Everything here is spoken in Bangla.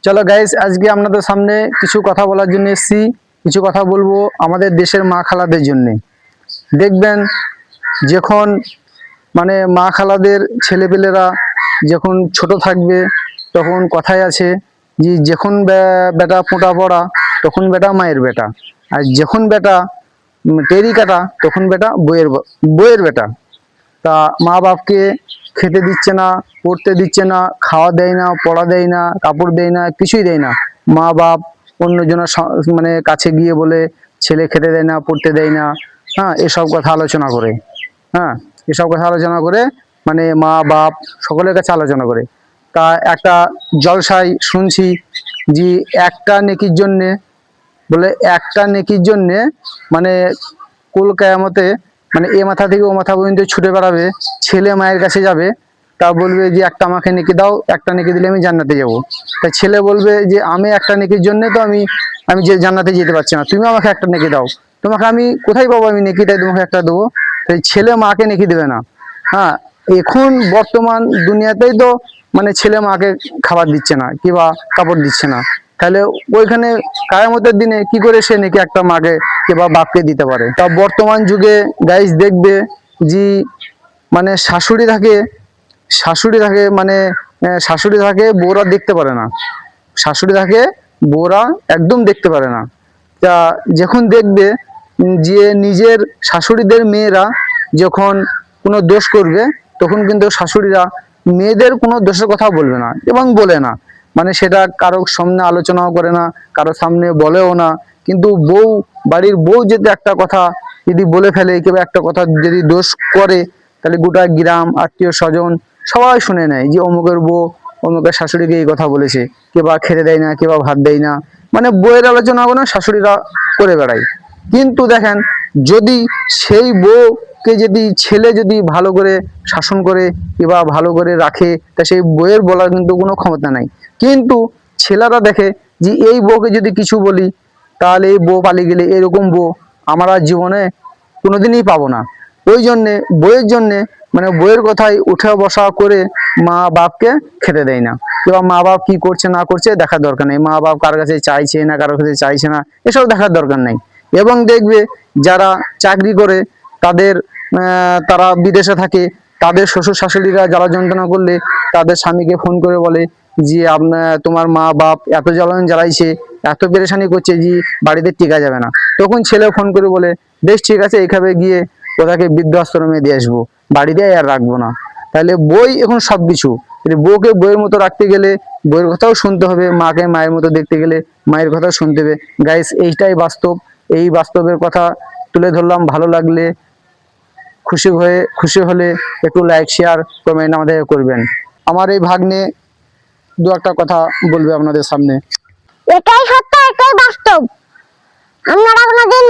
চলো গাইস, আজকে আপনাদের সামনে কিছু কথা বলার জন্য এসেছি। কিছু কথা বলবো আমাদের দেশের মা খালাদের জন্য। দেখবেন যখন মা খালাদের ছেলেপেলেরা যখন ছোট থাকবে, তখন কথায় আছে যে যখন বেটা পোঁটা পড়া তখন বেটা মায়ের বেটা, আর যখন বেটা টেরি কাটা তখন বেটা বইয়ের বেটা। তা মা বাপকে খেতে দিচ্ছে না, পড়তে দিচ্ছে না, খাওয়া দেয় না, পড়া দেয় না, কাপড় দেয় না, কিছুই দেয় না। মা বাপ অন্যজনের কাছে গিয়ে বলে ছেলে খেতে দেয় না, পড়তে দেয় না। হ্যাঁ, এসব কথা আলোচনা করে। হ্যাঁ, এসব কথা আলোচনা করে মা বাপ সকলের কাছে আলোচনা করে। তা একটা জলসায় শুনছি যে একটা নেকির জন্যে মানে কুল কেয়ামতে এ মাথা থেকে ও মাথা পর্যন্ত ছুটে বেড়াবে। ছেলে মায়ের কাছে যাবে, তা বলবে যে একটা আমাকে নেকি দাও, একটা নেকি দিলে আমি জান্নাতে যাব। তাই ছেলে বলবে যে আমি একটা নেকির জন্য তো আমি আমি যে জান্নাতে যেতে পারছি না, তুমি আমাকে একটা নেকি দাও। তোমাকে আমি কোথায় পাবো আমি নেকি, তাই তোমাকে একটা দেবো। তাই ছেলে মাকে নেকি দেবে না। হ্যাঁ, এখন বর্তমান দুনিয়াতেই তো ছেলে মাকে খাবার দিচ্ছে না কিংবা কাপড় দিচ্ছে না, তাহলে ওইখানে কিয়ামতের দিনে কি করে সে নাকি একটা মাকে কিংবা বাপকে দিতে পারে? তা বর্তমান যুগে গাইস দেখবে যে শাশুড়ি থাকে, শাশুড়ি থাকে বউরা দেখতে পারে না। শাশুড়ি থাকে বউরা একদম দেখতে পারে না। তা যখন দেখবে যে নিজের শাশুড়িদের মেয়েরা যখন কোনো দোষ করবে, তখন কিন্তু শাশুড়িরা মেয়েদের কোনো দোষের কথা বলবে না এবং বলে না। সেটা কারোর সামনে আলোচনাও করে না, কারোর সামনে বলেও না। কিন্তু বাড়ির বউ যদি একটা কথা যদি বলে ফেলে কিংবা একটা কথা যদি দোষ করে, তাহলে গোটা গ্রাম আত্মীয় স্বজন সবাই শুনে নেয় যে অমুকের বউ অমুকের শাশুড়িকে এই কথা বলেছে, কেবা খেতে দেয় না, কেবা ভাত দেয় না। বউয়ের আলোচনা কোনো শাশুড়িরা করে বেড়ায়। কিন্তু দেখেন, যদি সেই বউকে যদি ছেলে যদি ভালো করে শাসন করে কিংবা ভালো করে রাখে, তা সেই বউয়ের বলার কিন্তু কোনো ক্ষমতা নাই। কিন্তু ছেলেরা দেখে যে এই বউকে যদি কিছু বলি, তাহলে এই বউ পালিয়ে গেলে এরকম বউ আমরা জীবনে কোনোদিনই পাবো না। ওই জন্যে বইয়ের জন্যে বইয়ের কথাই উঠে বসা করে মা বাপকে খেতে দেয় না, কিংবা মা বাপ কি করছে না করছে দেখার দরকার নেই। মা বাপ কার কাছে চাইছে না কারোর কাছে চাইছে না, এসব দেখার দরকার নেই। এবং দেখবে যারা চাকরি করে তারা বিদেশে থাকে, তাদের শ্বশুর শাশুড়িরা জ্বালা যন্ত্রণা করলে তাদের স্বামীকে ফোন করে বলে যে তোমার মা বাপ এত জ্বালান জ্বালাইছে, এত পেরেশানি করছে যে বাড়িতে টিকা যাবে না। তখন ছেলে ফোন করে বলে বেশ ঠিক আছে, এইভাবে গিয়ে ওটাকে বৃদ্ধাশ্রমে দিয়ে আসবো, বাড়িতে আর রাখবো না। তাহলে বই এখন সবকিছু। বউকে বইয়ের মতো রাখতে গেলে বইয়ের কথাও শুনতে হবে, মাকে মায়ের মতো দেখতে গেলে মায়ের কথা শুনতে হবে। গাইস, এইটাই বাস্তব। এই বাস্তবের কথা তুলে ধরলাম। ভালো লাগলে খুশি হলে একটু লাইক শেয়ার কমেন্ট আমাদের করবেন। আমার এই ভাগ্নে দু একটা কথা বলবে আপনাদের সামনে। এটাই সত্য, এটাই বাস্তব। আপনারা কোনোদিন